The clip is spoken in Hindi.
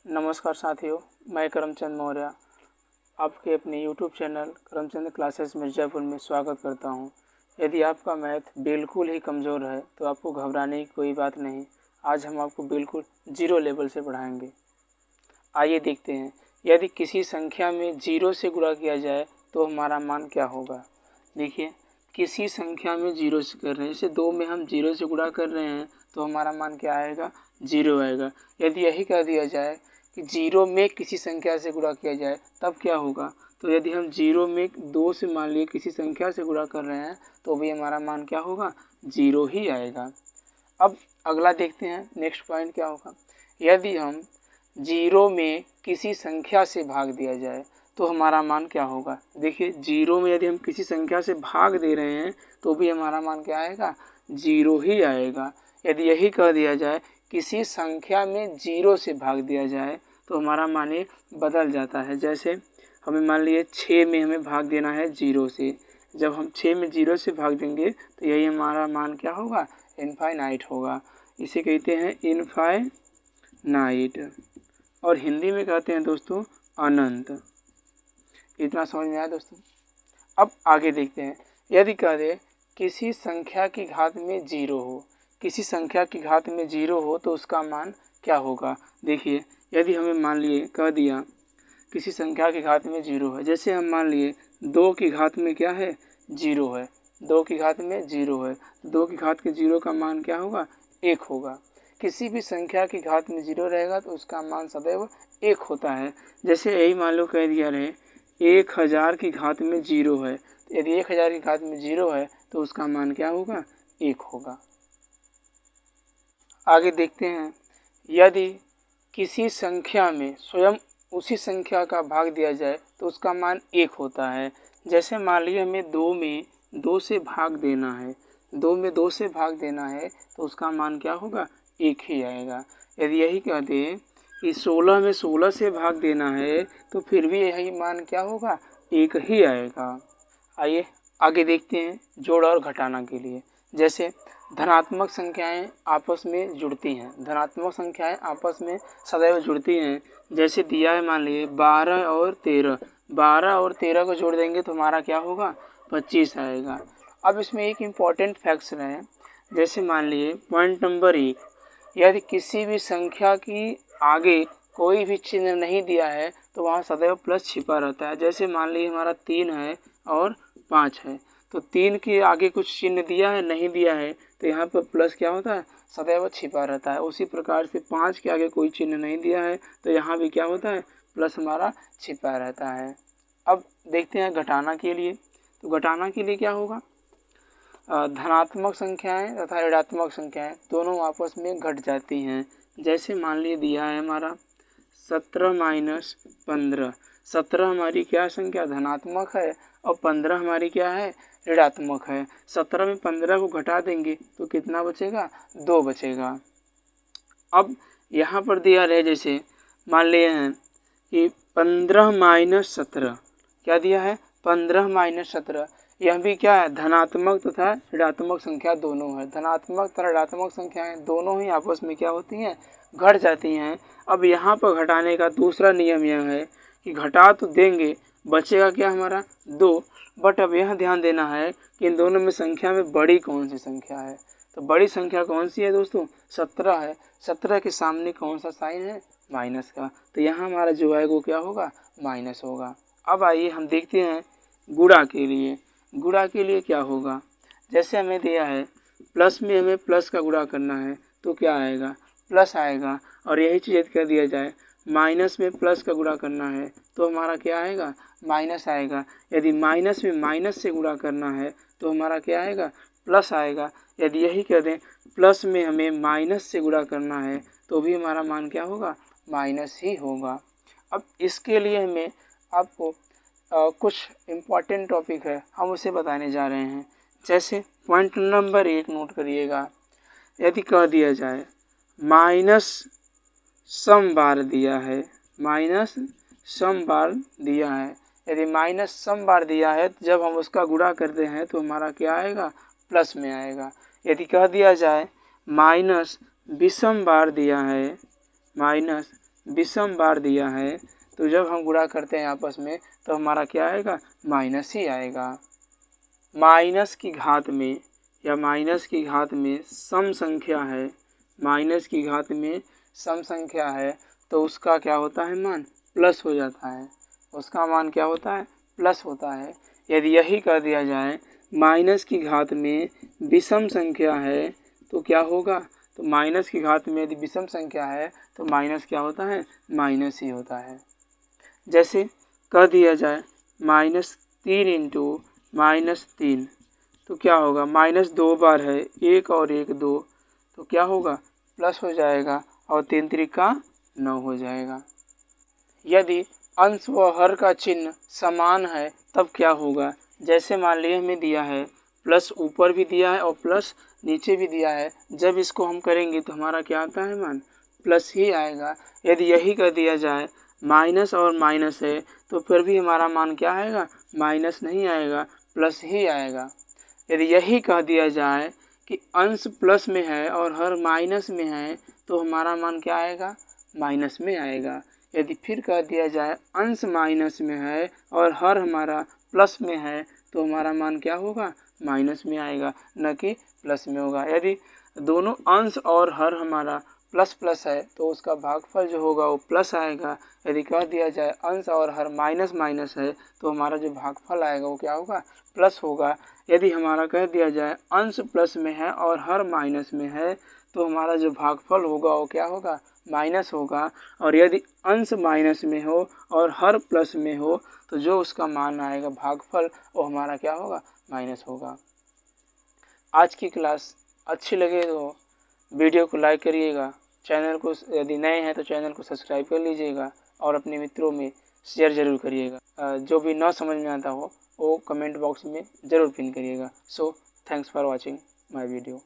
नमस्कार साथियों, मैं करमचंद मौर्य आपके अपने YouTube channel Karamchand classes Mirzapur में स्वागत करता हूं। यदि आपका मैथ बिल्कुल ही कमज़ोर है तो आपको घबराने की कोई बात नहीं। आज हम आपको बिल्कुल ज़ीरो लेवल से पढ़ाएंगे। आइए देखते हैं, यदि किसी संख्या में ज़ीरो से गुणा किया जाए तो हमारा मान क्या होगा। देखिए, किसी संख्या में ज़ीरो से कर रहे हैं, जैसे 2 में हम ज़ीरो से गुणा कर रहे हैं तो हमारा मान क्या आएगा, ज़ीरो आएगा। यदि यही कह दिया जाए कि 0 में किसी संख्या से गुणा किया जाए तब क्या होगा, तो यदि हम 0 में 2 से मान लिए किसी संख्या से गुणा कर रहे हैं तो भी हमारा मान क्या होगा, 0 ही आएगा। अब अगला देखते हैं, नेक्स्ट पॉइंट क्या होगा। यदि हम 0 में किसी संख्या से भाग दिया जाए तो हमारा मान क्या होगा। देखिए, 0 में यदि हम किसी संख्या से भाग दे रहे हैं तो भी हमारा मान क्या आएगा, 0 ही आएगा। यदि यही कह दिया जाए किसी संख्या में 0 से भाग दिया जाए तो हमारा मान ये बदल जाता है। जैसे हमें मान लिए 6 में हमें भाग देना है 0 से, जब हम 6 में 0 से भाग देंगे तो यही हमारा मान क्या होगा, इनफाइनाइट होगा। इसे कहते हैं इनफाइनाइट, और हिंदी में कहते हैं दोस्तों अनंत। इतना समझ में आया दोस्तों। अब आगे देखते हैं, यदि कह दे किसी संख्या की घात में 0 हो, किसी संख्या की घात में 0 हो तो उसका मान क्या होगा। देखिए, यदि हमें मान लिए कह दिया किसी संख्या की घात में 0 है, जैसे हम मान लिए 2 की घात में क्या है, 0 है, 2 की घात में 0 है, 2 की घात के 0 का मान क्या होगा, 1 होगा। किसी भी संख्या की घात में 0 रहेगा तो उसका मान सदैव 1 होता है। जैसे यही मान लो कह दिया रहे 1000 की घात में 0 है, तो यदि 1000 की घात में 0 है तो उसका मान क्या होगा, 1 होगा। आगे देखते हैं, यदि किसी संख्या में स्वयं उसी संख्या का भाग दिया जाए तो उसका मान 1 होता है। जैसे मान लीजिए हमें 2 में 2 से भाग देना है, 2 में 2 से भाग देना है तो उसका मान क्या होगा, 1 ही आएगा। यदि यही कह दें कि 16 में 16 से भाग देना है तो फिर भी यही मान क्या होगा, 1 ही आएगा। आइए आगे देखते हैं, जोड़ और घटाना के लिए। जैसे धनात्मक संख्याएं आपस में जुड़ती हैं, धनात्मक संख्याएं आपस में सदैव जुड़ती हैं। जैसे दिया है, मान लिए 12 और 13, 12 और 13 को जोड़ देंगे तो हमारा क्या होगा, 25 आएगा। अब इसमें एक इम्पॉर्टेंट फैक्ट्स है, जैसे मान लिए पॉइंट नंबर 1, यदि किसी भी संख्या की आगे कोई भी चिन्ह नहीं दिया है तो वहाँ सदैव प्लस छिपा रहता है। जैसे मान लीजिए हमारा 3 है और 5 है, तो 3 के आगे कुछ चिन्ह दिया है, नहीं दिया है, तो यहाँ पर प्लस क्या होता है, सदैव छिपा रहता है। उसी प्रकार से 5 के आगे कोई चिन्ह नहीं दिया है तो यहाँ भी क्या होता है, प्लस हमारा छिपा रहता है। अब देखते हैं घटाना के लिए, तो घटाना के लिए क्या होगा, धनात्मक संख्याएं तथा ऋणात्मक संख्याएं दोनों आपस में घट जाती हैं। जैसे मान लिए दिया है हमारा 17 माइनस 15, 17 हमारी क्या संख्या, धनात्मक है, और 15 हमारी क्या है, ऋणात्मक है। 17 में 15 को घटा देंगे तो कितना बचेगा, 2 बचेगा। अब यहाँ पर दिया रहे, जैसे मान लिए हैं कि 15 माइनस 17, क्या दिया है, 15 माइनस 17, यह भी क्या है, धनात्मक तथा ऋणात्मक संख्या दोनों है। धनात्मक तथा ऋणात्मक संख्याएं दोनों ही आपस में क्या होती हैं, घट जाती हैं। अब यहाँ पर घटाने का दूसरा नियम यह है कि घटा तो देंगे, बचेगा क्या हमारा, 2, बट अब यह ध्यान देना है कि इन दोनों में संख्या में बड़ी कौन सी संख्या है। तो बड़ी संख्या कौन सी है दोस्तों, 17 है। 17 के सामने कौन सा साइन है, माइनस का, तो यहाँ हमारा जो है वो क्या होगा, माइनस होगा। अब आइए हम देखते हैं गुणा के लिए। गुणा के लिए क्या होगा, जैसे हमें दिया है प्लस में हमें प्लस का गुणा करना है तो क्या आएगा, प्लस आएगा। और यही चीज़ यदि कर दिया जाए माइनस में प्लस का गुणा करना है तो हमारा क्या आएगा, माइनस आएगा। यदि माइनस में माइनस से गुणा करना है तो हमारा क्या आएगा, प्लस आएगा। यदि यही कर दें प्लस में हमें माइनस से गुणा करना है तो भी हमारा मान क्या होगा, माइनस ही होगा। अब इसके लिए हमें आपको कुछ इम्पॉर्टेंट टॉपिक है, हम उसे बताने जा रहे हैं। जैसे पॉइंट नंबर 1 नोट करिएगा, यदि कह दिया जाए माइनस सम बार दिया है, माइनस सम बार दिया है, यदि माइनस सम बार दिया है तो जब हम उसका गुणा करते हैं तो हमारा क्या आएगा, प्लस में आएगा। यदि कह दिया जाए माइनस विषम बार दिया है, माइनस विषम बार दिया है तो जब हम गुणा करते हैं आपस में तो हमारा क्या आएगा, माइनस ही आएगा। माइनस की घात में या माइनस की घात में सम संख्या है, माइनस की घात में सम संख्या है तो उसका क्या होता है, मान प्लस हो जाता है। उसका मान क्या होता है, प्लस होता है। यदि यही कर दिया जाए माइनस की घात में विषम संख्या है तो क्या होगा, तो माइनस की घात में यदि विषम संख्या है तो माइनस क्या होता है, माइनस ही होता है। जैसे कर दिया जाए -3 इंटू -3 तो क्या होगा, माइनस 2 बार है, 1 और 1 2 तो क्या होगा, प्लस हो जाएगा और 3 त्रिका 9 हो जाएगा। यदि अंश व हर का चिन्ह समान है तब क्या होगा, जैसे मान लिया हमें दिया है प्लस ऊपर भी दिया है और प्लस नीचे भी दिया है, जब इसको हम करेंगे तो हमारा क्या आता है, मान प्लस ही आएगा। यदि यही कर दिया जाए माइनस और माइनस है तो फिर भी हमारा मान क्या आएगा, माइनस नहीं आएगा, प्लस ही आएगा। यदि यही कह दिया जाए कि अंश प्लस में है और हर माइनस में है तो हमारा मान क्या आएगा, माइनस में आएगा। यदि फिर कह दिया जाए अंश माइनस में है और हर हमारा प्लस में है तो हमारा मान क्या होगा, माइनस में आएगा, न कि प्लस में होगा। यदि दोनों अंश और हर हमारा प्लस प्लस है तो उसका भागफल जो होगा वो प्लस आएगा। यदि कह दिया जाए अंश और हर माइनस माइनस है तो हमारा जो भागफल आएगा वो क्या होगा, प्लस होगा। यदि हमारा कह दिया जाए अंश प्लस में है और हर माइनस में है तो हमारा जो भागफल होगा वो क्या होगा, माइनस होगा। और यदि अंश माइनस में हो और हर प्लस में हो तो जो उसका मान आएगा भागफल वो हमारा क्या होगा, माइनस होगा। आज की क्लास अच्छी लगे तो वीडियो को लाइक करिएगा, चैनल को यदि नए हैं तो चैनल को सब्सक्राइब कर लीजिएगा और अपने मित्रों में शेयर ज़रूर करिएगा। जो भी ना समझ में आता हो वो कमेंट बॉक्स में ज़रूर पिन करिएगा। So thanks for watching my video.